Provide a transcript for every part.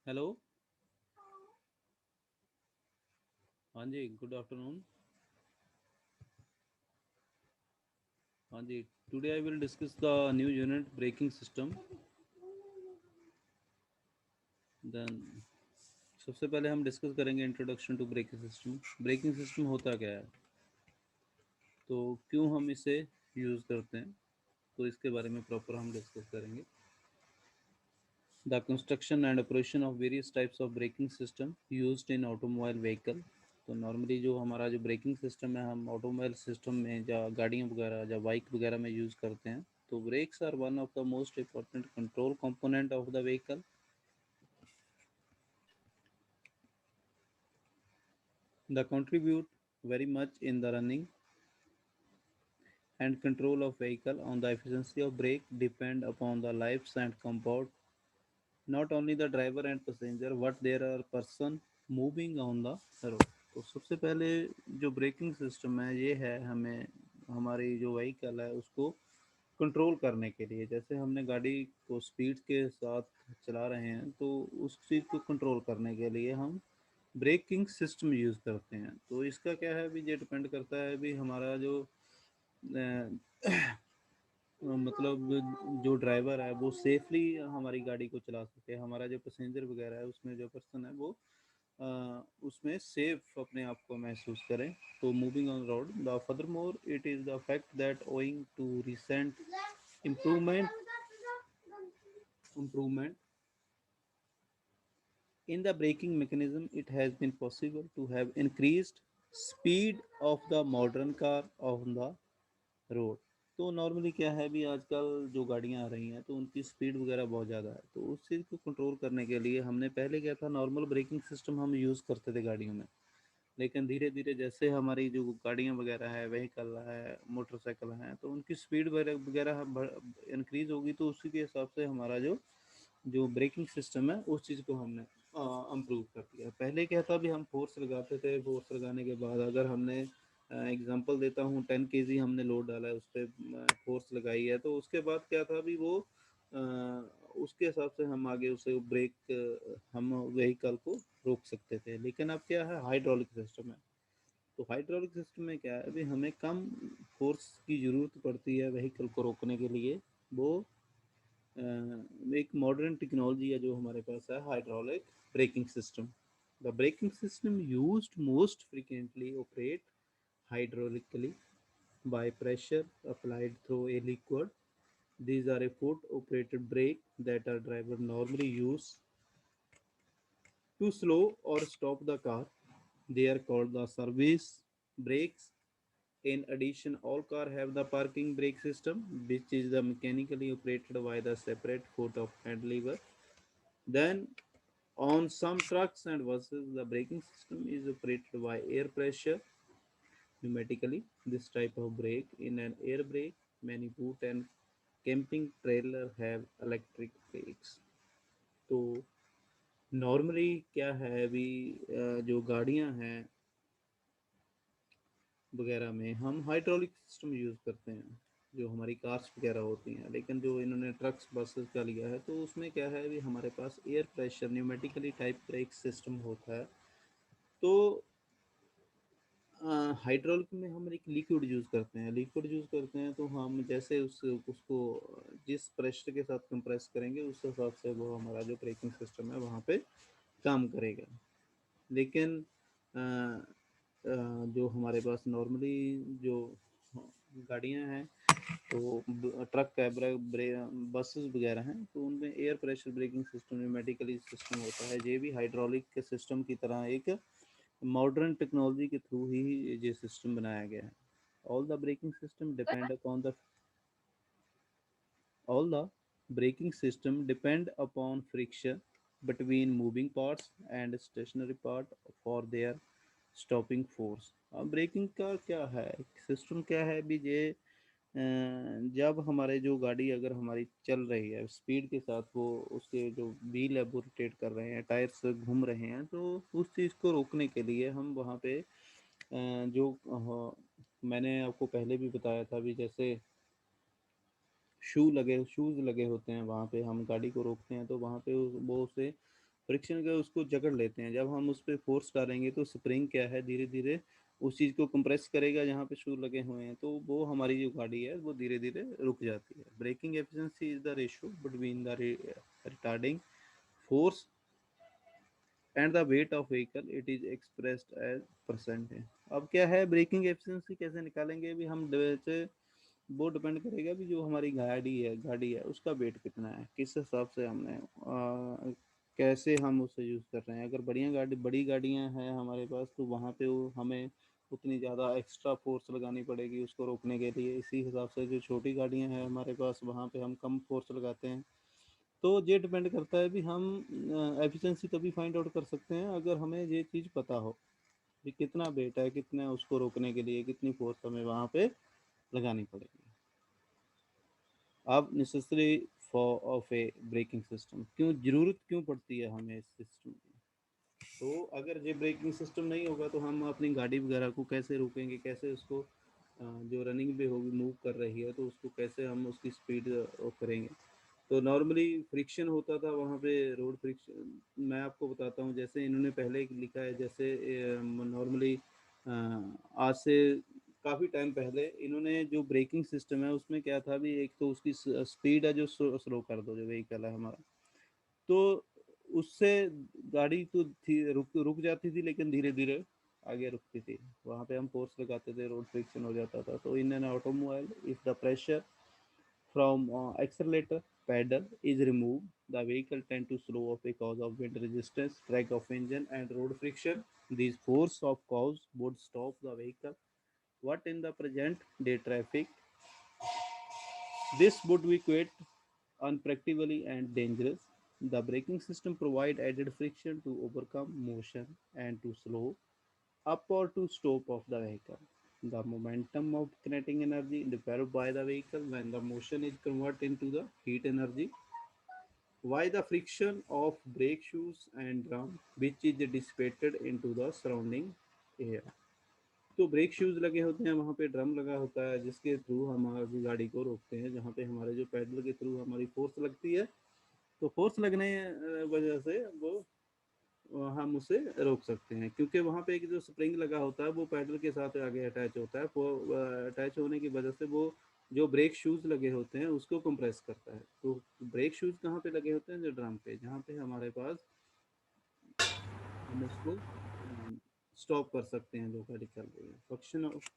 Hello. हाँ जी, good afternoon. हाँ जी, today I will discuss the new unit braking system. Then सबसे पहले हम डिस्कस करेंगे introduction to braking system. Braking system होता क्या है, तो क्यों हम इसे यूज़ करते हैं, तो इसके बारे में प्रॉपर हम डिस्कस करेंगे। The construction and operation of various types of braking system used in automobile vehicle. तो नॉर्मली जो हमारा जो ब्रेकिंग सिस्टम है, हम ऑटोमोबाइल सिस्टम में या गाड़ियाँ वगैरह या बाइक वगैरह में यूज़ करते हैं। तो brakes are one of the most important control component of the vehicle. They contribute very much in the running and control of vehicle. On the efficiency of brake depend upon the lives and comfort not only the driver and passenger but there are person moving on the road। तो सबसे पहले जो braking system है ये है हमें हमारी जो व्हीकल है उसको कंट्रोल करने के लिए। जैसे हमने गाड़ी को स्पीड के साथ चला रहे हैं तो उस चीज़ को कंट्रोल करने के लिए हम ब्रेकिंग सिस्टम यूज़ करते हैं। तो इसका क्या है, भी ये डिपेंड करता है भी हमारा जो मतलब जो ड्राइवर है वो सेफली हमारी गाड़ी को चला सके, हमारा जो पैसेंजर वगैरह है उसमें जो पर्सन है वो उसमें सेफ अपने आप को महसूस करें। तो moving on road the further more it is the fact that owing to recent improvement improvement in the braking mechanism, it has been possible to have increased speed of the modern car on the road। तो normally क्या है, भी आजकल जो गाड़ियां आ रही हैं तो उनकी स्पीड वगैरह बहुत ज़्यादा है। तो उस चीज़ को कंट्रोल करने के लिए हमने पहले क्या था, नॉर्मल ब्रेकिंग सिस्टम हम यूज़ करते थे गाड़ियों में। लेकिन धीरे धीरे जैसे हमारी जो गाड़ियां वगैरह है, व्हीकल है, मोटरसाइकिल हैं, तो उनकी स्पीड वगैरह इंक्रीज होगी। तो उसी के हिसाब से हमारा जो जो ब्रेकिंग सिस्टम है उस चीज़ को हमने इम्प्रूव कर दिया। पहले क्या था, भी हम फोर्स लगाते थे, फोर्स लगाने के बाद अगर हमने एग्जांपल देता हूँ 10 kg हमने लोड डाला है, उस पर फोर्स लगाई है, तो उसके बाद क्या था, भी वो अ, उसके हिसाब से हम आगे उसे ब्रेक हम व्हीकल को रोक सकते थे। लेकिन अब क्या है, हाइड्रोलिक सिस्टम है। तो हाइड्रोलिक सिस्टम में क्या है, अभी हमें कम फोर्स की ज़रूरत पड़ती है व्हीकल को रोकने के लिए। वो एक मॉडर्न टेक्नोलॉजी है जो हमारे पास है, hydraulic braking system. The braking system used most frequently operate hydraulically by pressure applied through a liquid. These are a foot operated brake that a driver normally use to slow or stop the car. They are called the service brakes. In addition, all cars have the parking brake system, which is the mechanically operated by the separate foot of hand lever. Then, on some trucks and buses, the braking system is operated by air pressure pneumatically. This type of brake in an air brake, many boat and camping trailer have electric brakes। तो normally क्या है, अभी जो गाड़ियां हैं वगैरह में हम हाइड्रोलिक सिस्टम यूज़ करते हैं, जो हमारी कार्स वगैरह होती हैं। लेकिन जो इन्होंने ट्रक्स बसेस का लिया है तो उसमें क्या है, अभी हमारे पास air pressure pneumatically type brake system होता है। तो हाइड्रोलिक में हम एक लिक्विड यूज़ करते हैं, लिक्विड यूज़ करते हैं, तो हम जैसे उसको जिस प्रेशर के साथ कंप्रेस करेंगे उस हिसाब से वो हमारा जो ब्रेकिंग सिस्टम है वहाँ पे काम करेगा। लेकिन अ, जो हमारे पास नॉर्मली जो गाड़ियाँ हैं, तो ट्रक है, बसेस वगैरह हैं, तो उनमें air pressure braking system pneumatically system होता है। ये भी हाइड्रोलिक के सिस्टम की तरह एक मॉडर्न टेक्नोलॉजी के थ्रू ही ये सिस्टम बनाया गया है। All the braking system depend upon the all the braking system depend upon friction between moving parts and stationary part for their stopping force। अब ब्रेकिंग का क्या है, सिस्टम क्या है, भी ये जब हमारे जो गाड़ी अगर हमारी चल रही है स्पीड के साथ, वो उसके जो व्हील है वो रोटेट कर रहे हैं, टायर्स घूम रहे हैं, तो उस चीज़ को रोकने के लिए हम वहाँ पे जो मैंने आपको पहले भी बताया था, भी जैसे शूज़ लगे होते हैं, वहाँ पे हम गाड़ी को रोकते हैं तो वहाँ पे वो उसे फ्रिक्शन का उसको जकड़ लेते हैं। जब हम उस पर फोर्स डालेंगे तो स्प्रिंग क्या है, धीरे धीरे उस चीज़ को कंप्रेस करेगा जहाँ पे शू लगे हुए हैं, तो वो हमारी जो गाड़ी है वो धीरे धीरे रुक जाती है। Braking efficiency is the ratio between the retarding force and the weight of vehicle, it is expressed as percent है। अब क्या है ब्रेकिंग एफिशिएंसी कैसे निकालेंगे, भी हम वैसे वो डिपेंड करेगा भी जो हमारी गाड़ी है उसका वेट कितना है, किस हिसाब से हमने कैसे हम उसे यूज़ कर रहे हैं। अगर बड़ी गाड़ियां हैं हमारे पास तो वहाँ पे वो हमें उतनी ज़्यादा एक्स्ट्रा फोर्स लगानी पड़ेगी उसको रोकने के लिए। इसी हिसाब से जो छोटी गाड़ियां हैं हमारे पास वहाँ पे हम कम फोर्स लगाते हैं। तो ये डिपेंड करता है भी हम एफिशिएंसी तभी फाइंड आउट कर सकते हैं अगर हमें ये चीज़ पता हो कि कितना वेट है, कितना उसको रोकने के लिए कितनी फोर्स हमें वहाँ पे लगानी पड़ेगी। अब necessary for of A braking system, क्यों जरूरत क्यों पड़ती है हमें इस सिस्टम की। तो अगर ये ब्रेकिंग सिस्टम नहीं होगा तो हम अपनी गाड़ी वगैरह को कैसे रोकेंगे, कैसे उसको जो रनिंग पे होगी मूव कर रही है तो उसको कैसे हम उसकी स्पीड करेंगे। तो नॉर्मली फ्रिक्शन होता था वहाँ पे, रोड फ्रिक्शन मैं आपको बताता हूँ। जैसे इन्होंने पहले लिखा है, जैसे नॉर्मली आज से काफ़ी टाइम पहले इन्होंने जो ब्रेकिंग सिस्टम है उसमें क्या था भी, एक तो उसकी स्पीड है जो स्लो कर दो जो व्हीकल है हमारा, तो उससे गाड़ी तो थी रुक रुक जाती थी लेकिन धीरे धीरे आगे रुकती थी। वहाँ पे हम फोर्स लगाते थे, रोड फ्रिक्शन हो जाता था। तो in an automobile if the pressure from accelerator pedal is removed, the vehicle tend to slow up because of wind resistance, drag of engine, and road friction. These force of cause would stop the vehicle. What in the present day traffic, this would be quite unpractically and dangerous. The braking system provide added friction to overcome motion and to slow up or to stop of the vehicle. The momentum of kinetic energy developed by the vehicle when the motion is converted into the heat energy. Why the friction of brake shoes and drum which is dissipated into the surrounding air। तो break shoes लगे होते हैं, वहाँ पे drum लगा होता है जिसके थ्रू हम हमारी गाड़ी को रोकते हैं, जहाँ पे हमारे जो पैडल के थ्रू हमारी फोर्स लगती है। तो फोर्स लगने वजह से वो हम उसे रोक सकते हैं, क्योंकि वहाँ पे एक जो स्प्रिंग लगा होता है वो पैडल के साथ आगे अटैच होता है। वो अटैच होने की वजह से वो जो ब्रेक शूज लगे होते हैं उसको कंप्रेस करता है। तो ब्रेक शूज कहाँ पे लगे होते हैं, जो ड्रम पे, जहाँ पे हमारे पास हम उसको स्टॉप कर सकते हैं जो गाड़ी चल रही है। फंक्शन ऑफ,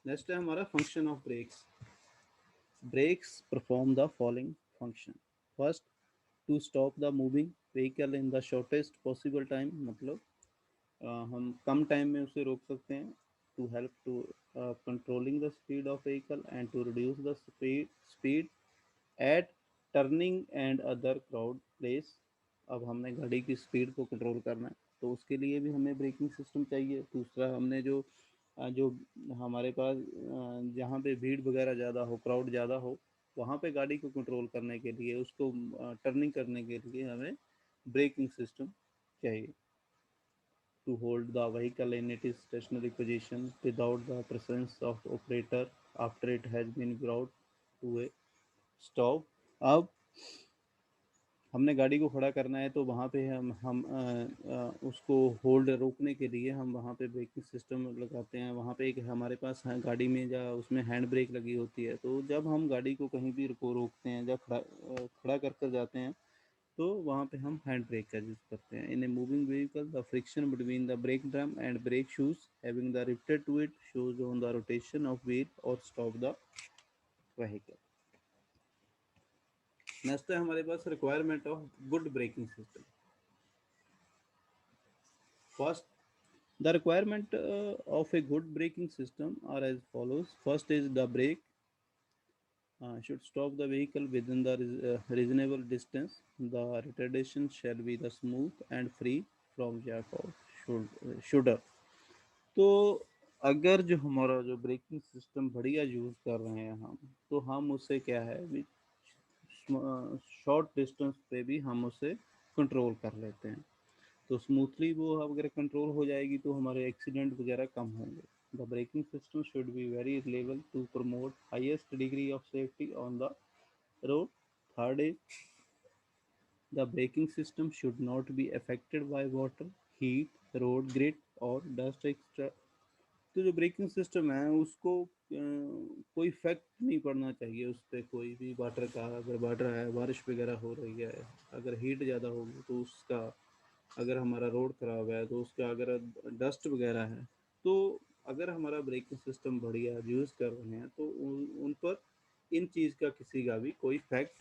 नेक्स्ट है हमारा function of brakes. Brakes perform the following function. First, to stop the moving vehicle in the shortest possible time, मतलब हम कम टाइम में उसे रोक सकते हैं। To help to controlling the speed of vehicle and to reduce the speed at turning and other crowd place. अब हमने गाड़ी की स्पीड को कंट्रोल करना है तो उसके लिए भी हमें ब्रेकिंग सिस्टम चाहिए। दूसरा, हमने जो हमारे पास जहाँ पे भीड़ वगैरह ज़्यादा हो, क्राउड ज़्यादा हो, वहाँ पे गाड़ी को कंट्रोल करने के लिए, उसको टर्निंग करने के लिए हमें ब्रेकिंग सिस्टम चाहिए। To hold the vehicle in its stationary position without the presence of operator after it has been brought to a stop। अब हमने गाड़ी को खड़ा करना है तो वहाँ पे हम उसको होल्ड रोकने के लिए हम वहाँ पे ब्रेकिंग सिस्टम लगाते हैं। वहाँ पे एक हमारे पास गाड़ी में या उसमें हैंड ब्रेक लगी होती है। तो जब हम गाड़ी को कहीं भी रोकते हैं, जब खड़ा कर कर जाते हैं तो वहाँ पे हम हैंड ब्रेक का यूज़ करते हैं। In a moving vehicle the friction between the brake drum and brake shoes having the riveted to it shows on the rotation of wheel और स्टॉप द व्हीकल। नेक्स्ट है हमारे पास requirement of good braking system. First, the requirement of a good braking system are as follows. First is the brake should stop the vehicle within the reasonable distance. The retardation shall be the smooth and free from jack or shudder। तो अगर जो हमारा जो braking system बढ़िया use कर रहे हैं हम, तो हम उससे क्या है, शॉर्ट डिस्टेंस पे भी हम उसे कंट्रोल कर लेते हैं। तो स्मूथली वो अगर कंट्रोल हो जाएगी तो हमारे एक्सीडेंट वगैरह कम होंगे। The braking system should be very reliable to promote highest degree of safety on the road. Third is The braking system should not be affected by water, heat, road grit और dust extra। तो जो braking system है उसको कोई effect नहीं पड़ना चाहिए उस पर, कोई भी वाटर का, अगर वाटर है, बारिश वगैरह हो रही है, अगर हीट ज़्यादा होगी तो उसका, अगर हमारा रोड ख़राब है तो उसका, अगर डस्ट वगैरह है तो, अगर हमारा ब्रेकिंग सिस्टम बढ़िया यूज़ कर रहे हैं तो उन पर इन चीज़ का किसी का भी कोई इफेक्ट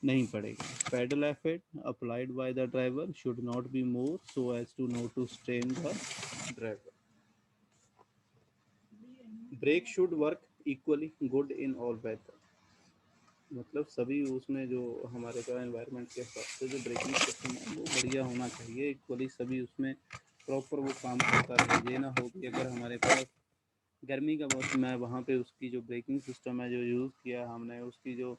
नहीं पड़ेगा। Pedal effort applied by the driver should not be more so as to not to strain the driver. Brake should work equally good in all weather. मतलब सभी उसमें जो हमारे का एनवायरनमेंट के हिसाब से जो ब्रेकिंग सिस्टम है वो बढ़िया होना चाहिए, इक्वली सभी उसमें प्रॉपर वो काम करता रहे। ये ना हो कि अगर हमारे पास गर्मी का मौसम है, वहाँ पे उसकी जो ब्रेकिंग सिस्टम है जो यूज़ किया हमने, उसकी जो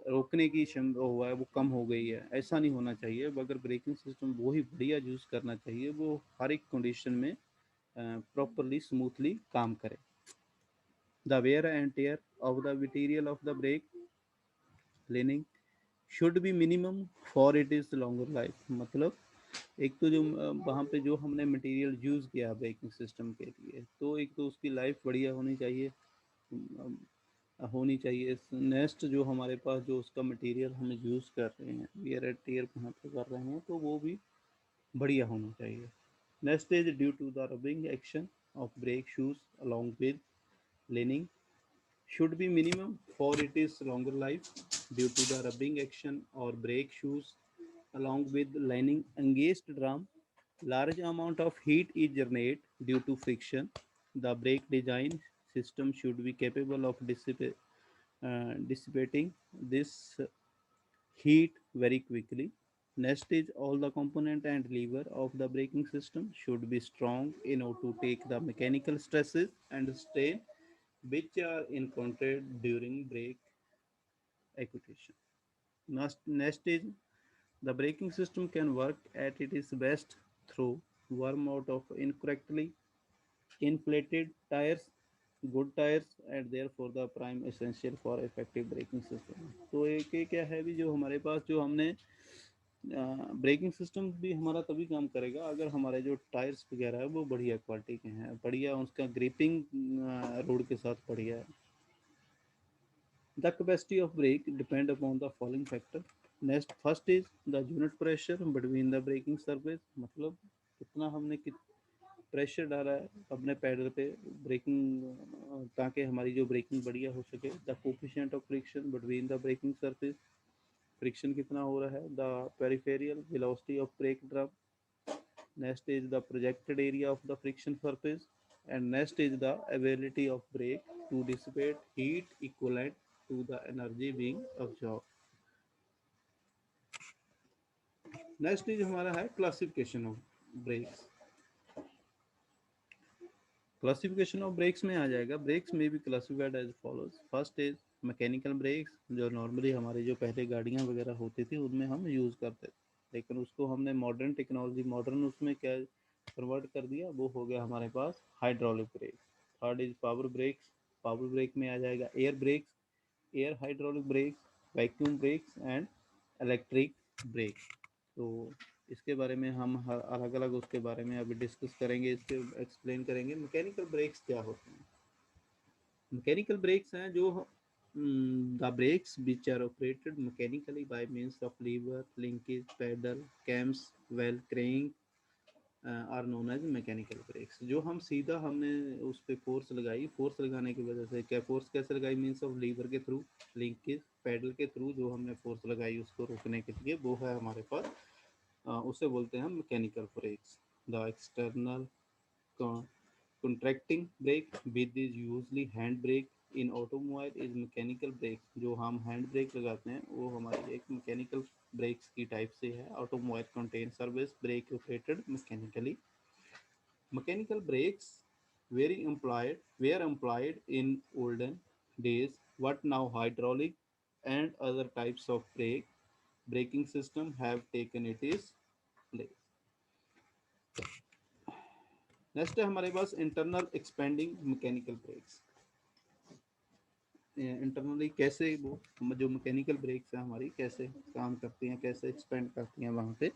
रोकने की क्षम हुआ है वो कम हो गई है, ऐसा नहीं होना चाहिए। अगर ब्रेकिंग सिस्टम वो ही बढ़िया यूज़ करना चाहिए, वो हर एक कंडीशन में प्रॉपरली स्मूथली काम करे। The wear and tear of the material of the brake lining should be minimum for it is longer life। मतलब एक तो जो वहाँ पे जो हमने मटेरियल यूज़ किया ब्रेकिंग सिस्टम के लिए, तो एक तो उसकी लाइफ बढ़िया होनी चाहिए, होनी चाहिए। नेक्स्ट जो हमारे पास जो उसका मटेरियल हम यूज़ कर रहे हैं, वेयर एंड टेयर वहाँ पे कर रहे हैं, तो वो भी बढ़िया होना चाहिए। Next is due to the rubbing action of brake shoes along with lining should be minimum for it is longer life due to the rubbing action or brake shoes along with lining engaged drum. Large amount of heat is generated due to friction. The brake design system should be capable of dissipating this heat very quickly. Next is all the component and lever of the braking system should be strong in order to take the mechanical stresses and strain which are encountered during brake execution. Next is the braking system can work at its best through warm out of incorrectly inflated tires, good tires, and therefore the prime essential for effective braking system। तो एक एक क्या है भी, जो हमारे पास जो हमने ब्रेकिंग सिस्टम भी हमारा तभी काम करेगा अगर हमारे जो टायर्स वगैरह है वो बढ़िया क्वालिटी के हैं, बढ़िया उसका ग्रिपिंग रोड के साथ बढ़िया है। The capacity of brake depend upon the following factor. Next, first is the unit pressure between the braking surface। मतलब कितना हमने प्रेशर डाला है अपने पैडल पे ब्रेकिंग, ताकि हमारी जो ब्रेकिंग बढ़िया हो सके। The coefficient of friction between the braking surface, friction कितना हो रहा है। The peripheral velocity of brake drum. Next is the projected area of the friction surface, and next is the ability of brake to dissipate heat equivalent to the energy being absorbed। Next is हमारा है classification of brakes. Classification of brakes में आ जाएगा, brakes में भी classified as follows. First is mechanical brakes, जो normally हमारी जो पहले गाड़ियाँ वगैरह होती थी उनमें हम यूज़ करते थे, लेकिन उसको हमने मॉडर्न टेक्नोलॉजी, मॉडर्न उसमें क्या कन्वर्ट कर दिया, वो हो गया हमारे पास hydraulic brake. Third is power brakes, power brake में आ जाएगा air brakes, air hydraulic brakes, vacuum brakes and electric brakes. तो इसके बारे में हम अलग अलग उसके बारे में अभी डिस्कस करेंगे, इसके एक्सप्लेन करेंगे। मैकेनिकल ब्रेक्स क्या होते हैं। मैकेनिकल ब्रेक्स हैं जो the brakes which are operated mechanically by means of lever, linkage, pedal, cams, well, crank are known as mechanical brakes. जो हम सीधा हमने उस पर फोर्स लगाई, फोर्स लगाने की वजह से, क्या फोर्स कैसे लगाई, मीन्स ऑफ लीवर के थ्रू, लिंकेज, पैडल के थ्रू जो हमने फोर्स लगाई उसको रोकने के लिए, वो है हमारे पास, उसे बोलते हैं mechanical brakes. The external contracting brake with is usually hand brake in automobile is mechanical brake। जो हम हैंड ब्रेक लगाते हैं वो हमारी एक मैकेनिकल ब्रेक्स की टाइप से है। Automobile contain service brake operated mechanically. Mechanical brakes were employed in olden days, but now hydraulic and other types of braking system have taken its place। Next है हमारे पास internal expanding mechanical brakes. Internally कैसे वो जो mechanical brakes हैं हमारी कैसे काम करती हैं, कैसे एक्सपेंड करती हैं वहाँ पे।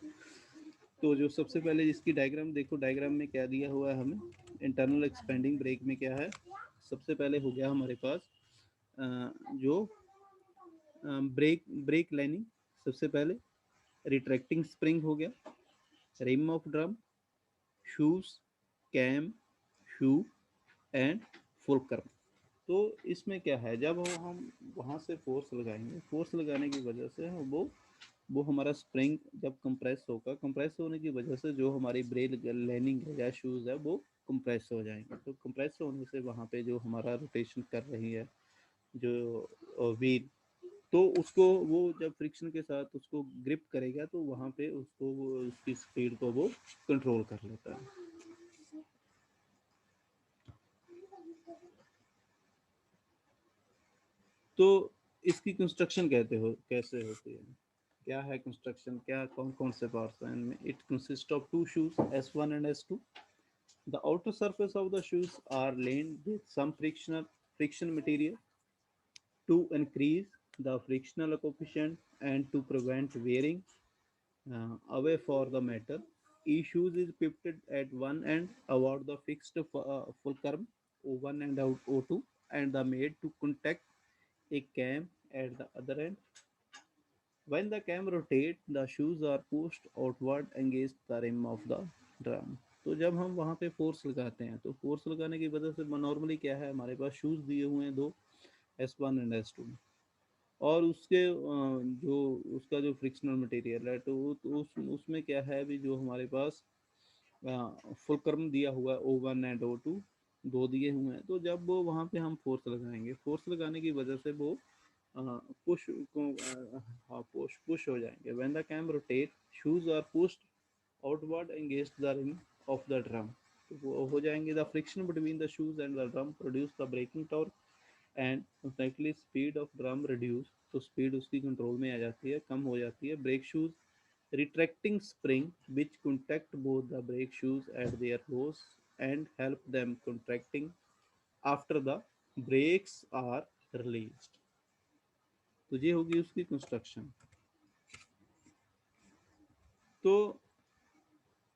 तो जो सबसे पहले इसकी डायग्राम देखो, डायग्राम में क्या दिया हुआ है हमें। इंटरनल एक्सपेंडिंग ब्रेक में क्या है, सबसे पहले हो गया हमारे पास जो ब्रेक ब्रेक लाइनिंग सबसे पहले, रिट्रैक्टिंग स्प्रिंग हो गया, rim of drum, shoes, cam, shoe and fulcrum. तो इसमें क्या है, जब हम वहाँ से फोर्स लगाएंगे, फोर्स लगाने की वजह से वो हमारा स्प्रिंग जब कंप्रेस होगा, कंप्रेस होने की वजह से जो हमारी ब्रेक लाइनिंग है या शूज़ है वो कंप्रेस हो जाएंगे। तो कंप्रेस होने से वहाँ पे जो हमारा रोटेशन कर रही है जो व्हील, तो उसको वो जब फ्रिक्शन के साथ उसको ग्रिप करेगा तो वहाँ पे उसको वो उसकी स्पीड को वो कंट्रोल कर लेता है। तो इसकी कंस्ट्रक्शन कहते हो कैसे होती है, क्या है कंस्ट्रक्शन, क्या कौन कौन से पार्ट्स हैं इनमें। It consist of two shoes S1 and S2. The outer surface of the shoes are lined with some friction material to increase the frictional coefficient and to prevent wearing away for the metal. Each shoe is pivoted at one end about the fixed fulcrum O1 and O2 and the made to contact a cam at the other end. When the cam rotates, the shoes are pushed outward against the rim of the drum. तो जब हम वहाँ पे force लगाते हैं तो force लगाने की वजह से नॉर्मली क्या है, हमारे पास शूज़ दिए हुए हैं दो, S1 एंड S2, और उसके जो उसका जो फ्रिक्शनल मटेरियल है तो उसमें क्या है भी, जो हमारे पास फुलक्रम दिया हुआ है O1 एंड O2, दो दिए हुए हैं। तो जब वो वहाँ पे हम फोर्स लगाएंगे, फोर्स लगाने की वजह से वो पुश को हाँ पुश हो जाएंगे। When the cam rotate, shoes are pushed outward against the rim of the drum. तो वो हो जाएंगे, the friction between the shoes and the drum produce the braking torque and consequently speed of drum reduce. तो speed उसकी control में आ जाती है, कम हो जाती है। Brake shoes retracting spring which contact both the brake shoes at their lows and help them contracting after the brakes are released। तो ये होगी उसकी कंस्ट्रक्शन। तो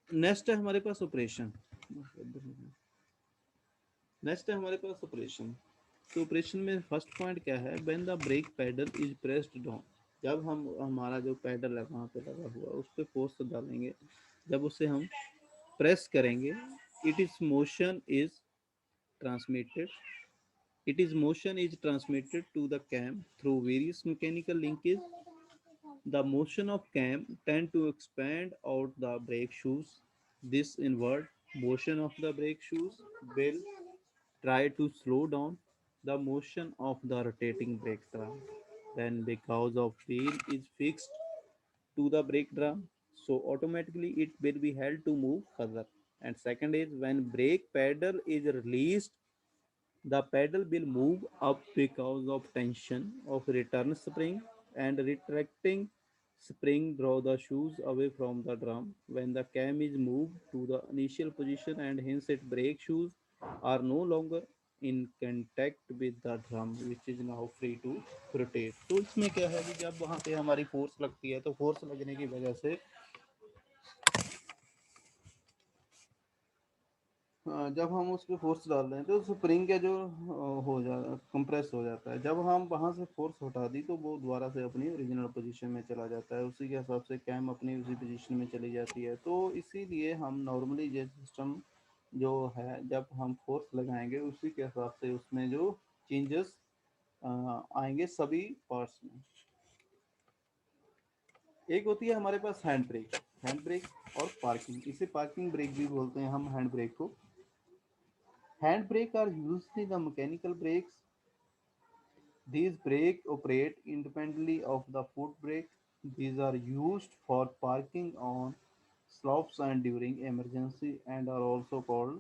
नेक्स्ट है हमारे पास ऑपरेशन, नेक्स्ट है हमारे पास ऑपरेशन। तो ऑपरेशन में फर्स्ट पॉइंट क्या है, when the brake pedal is pressed down. जब हम हमारा जो पैडल है वहाँ पे लगा हुआ उस पर फोर्स डालेंगे, जब उसे हम प्रेस करेंगे, it is motion is transmitted motion is transmitted to the cam through various mechanical linkage. The motion of cam tend to expand out the brake shoes. This inward motion of the brake shoes will try to slow down the motion of the rotating brake drum. Then because of wheel is fixed to the brake drum, so automatically it will be held to move further. And second is when brake pedal is released, the pedal will move up because of tension of return spring, and retracting spring draw the shoes away from the drum. When the cam is moved to the initial position and hence its brake shoes are no longer in contact with the drum which is now free to rotate। तो इसमें क्या है कि जब वहाँ पे हमारी force लगती है तो फोर्स लगने की वजह से जब हम उस पर फोर्स डाल रहे हैं तो स्प्रिंग का जो हो जा कंप्रेस हो जाता है। जब हम वहाँ से फोर्स हटा दी तो वो दोबारा से अपनी ओरिजिनल पोजीशन में चला जाता है, उसी के हिसाब से कैम अपनी उसी पोजीशन में चली जाती है। तो इसीलिए हम नॉर्मली ये सिस्टम जो है जब हम फोर्स लगाएंगे उसी के हिसाब से उसमें जो चेंजेस आएंगे सभी पार्ट्स में। एक होती है हमारे पास हैंड ब्रेक और पार्किंग, इसे पार्किंग ब्रेक भी बोलते हैं हम हैंड ब्रेक को। Hand brake are usually the mechanical brakes. These brakes operate independently of the foot brake. These are used for parking on slopes and during emergency and are also called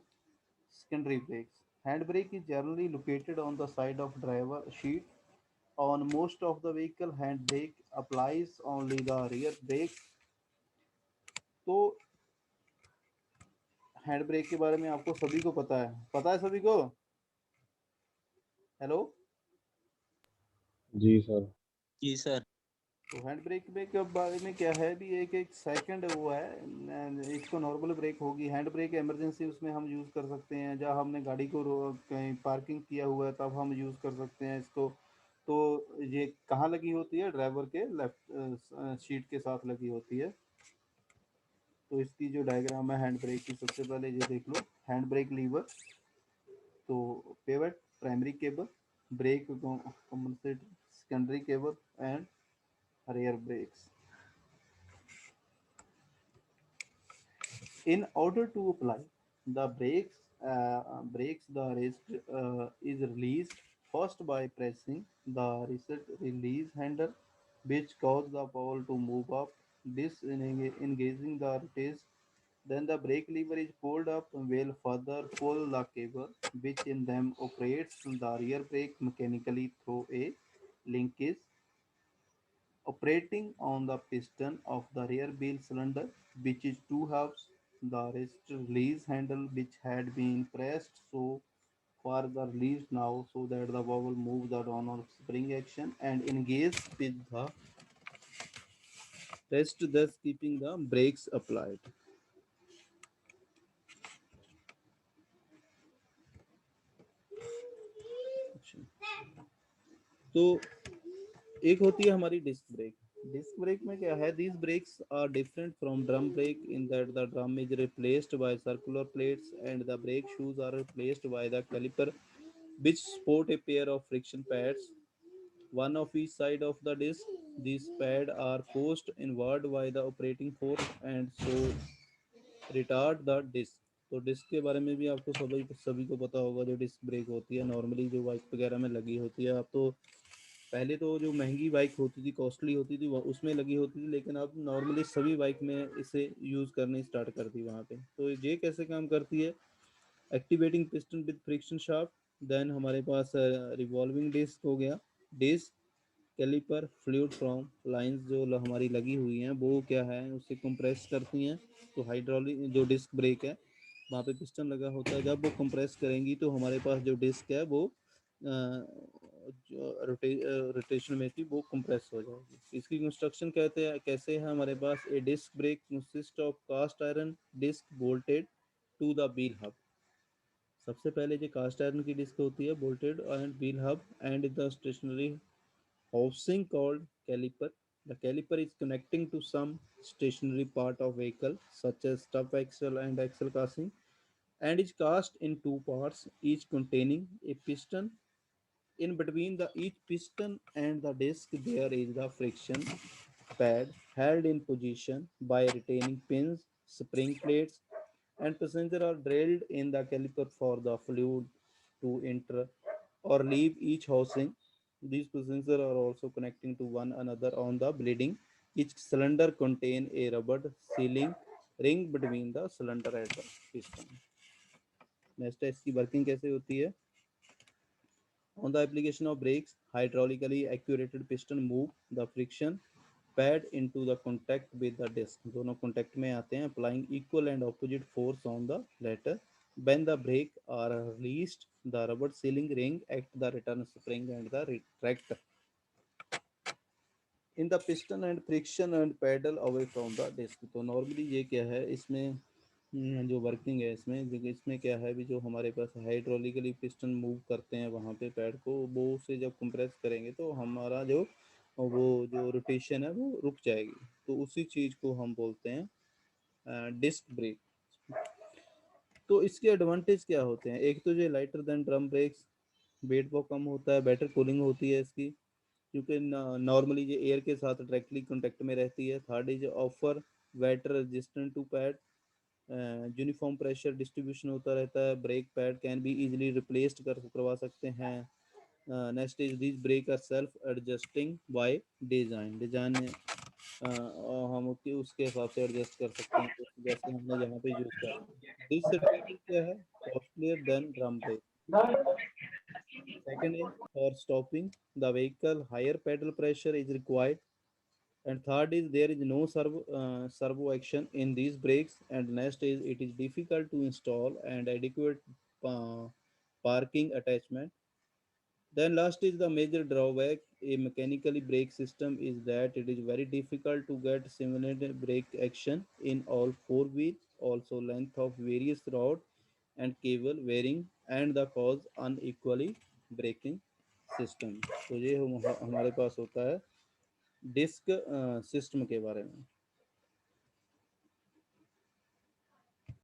secondary brakes. Hand brake is generally located on the side of driver seat. On most of the vehicle, hand brake applies only the rear brake. तो hand brake के बारे में आपको सभी को पता है, पता है सभी को? हेलो, जी सर। जी सर। तो हैंड ब्रेक के बारे में क्या है भी, एक एक सेकंड वो है। एक तो नॉर्मल ब्रेक होगी, हैंड ब्रेक इमरजेंसी उसमें हम यूज़ कर सकते हैं, जहाँ हमने गाड़ी को कहीं पार्किंग किया हुआ है तब हम यूज़ कर सकते हैं इसको। तो ये कहाँ लगी होती है, ड्राइवर के लेफ्ट सीट के साथ लगी होती है। तो इसकी जो डायग्राम है हैंड ब्रेक की, सबसे पहले ये देख लो। हैंड ब्रेक लीवर, तो pivot, primary cable, brake compensator, secondary cable and rear brakes. In order to apply the brakes, the wrist is released first by pressing the wrist release handle, which cause the ball to move up, this engaging the rotation. Then the brake lever is pulled up, will further pull the cable, which in them operates the rear brake mechanically through a linkage operating on the piston of the rear wheel cylinder, which is two halves. The wrist release handle, which had been pressed so far, the released now, so that the valve move the downward spring action and engage with the rest, thus keeping the brakes applied. तो एक होती है हमारी disc brake. Disc brake में क्या है, these brakes are different from drum brake in that the drum is replaced by circular plates and the brake shoes are replaced by the caliper which sport a pair of friction pads, one of each side of the disc. These pads are forced inward by the operating force and so retard the disc. तो disc के बारे में भी आपको सभी सभी को पता होगा, जो डिस्क ब्रेक होती है नॉर्मली जो बाइक वगैरह में लगी होती है। अब तो पहले तो जो महंगी बाइक होती थी, कॉस्टली होती थी, वो उसमें लगी होती थी, लेकिन अब नॉर्मली सभी बाइक में इसे यूज़ करनी स्टार्ट कर दी वहाँ पे। तो ये कैसे काम करती है, activating piston with friction shaft, then हमारे पास रिवॉल्विंग डिस्क हो गया, disc caliper fluid from lines जो हमारी लगी हुई हैं वो क्या है, उसे कंप्रेस करती हैं। तो हाइड्रोलिक जो डिस्क ब्रेक है, वहाँ पे पिस्टन लगा होता है, जब वो कंप्रेस करेंगी तो हमारे पास जो डिस्क है वो जो रोटेशन में थी वो कंप्रेस हो जाएगी। इसकी कंस्ट्रक्शन कहते हैं कैसे है, हमारे पास a disc brake consist of cast iron disc bolted to the wheel hub. सबसे पहले जो कास्ट आयरन की डिस्क होती है bolted and wheel hub and the stationary housing called caliper. The caliper is connecting to some stationary part of vehicle such as stub axle and axle casing and is cast in two parts, each containing a piston. In between the each piston and the disc there is the friction pad held in position by retaining pins, spring plates, and passengers are drilled in the caliper for the fluid to enter or leave each housing. These passengers are also connecting to one another on the bleeding. Each cylinder contain a rubber sealing ring between the cylinder and the piston. Next है इसकी working कैसे होती है। On the application of brakes, hydraulically actuated piston move the friction pad into the contact with the disc. दोनों contact में आते हैं, applying equal and opposite force on the latter. When the brake are released, the rubber sealing ring act the return spring and the retract in the piston and friction and pedal away from the disc. तो normally ये क्या है इसमें, जो working है इसमें, इसमें क्या है भी, जो हमारे पास हाइड्रोलिकली पिस्टन मूव करते हैं वहाँ पे पैड को, वो उसे जब कंप्रेस करेंगे तो हमारा जो वो जो रोटेशन है वो रुक जाएगी। तो उसी चीज़ को हम बोलते हैं डिस्क ब्रेक। तो इसके एडवांटेज क्या होते हैं, एक तो जो lighter than drum brakes, weight बहुत कम होता है, बेटर कूलिंग होती है इसकी क्योंकि नॉर्मली ये एयर के साथ डायरेक्टली कांटेक्ट में रहती है। Third is offer water resistant to pad, uniform pressure distribution होता रहता है, brake pad can be easily replaced करवा सकते हैं। Next is this brake are self adjusting by design, design हम उसके हिसाब से एडजस्ट कर सकते हैं जैसे हमने यहाँ पे यूज करना है। दिस एडवांटेज क्या है, costlier then drum brake. Second is for stopping the vehicle, higher pedal pressure is required. And third is there is no servo action in these brakes. And next is it is difficult to install and adequate uh, parking attachment. Then last is the major drawback a mechanically brake system is that it is very difficult to get simulated brake action in all four wheels. Also, length of various rod and cable varying and the cause unequally braking system. तो ये हमारे पास होता है disc system के बारे में।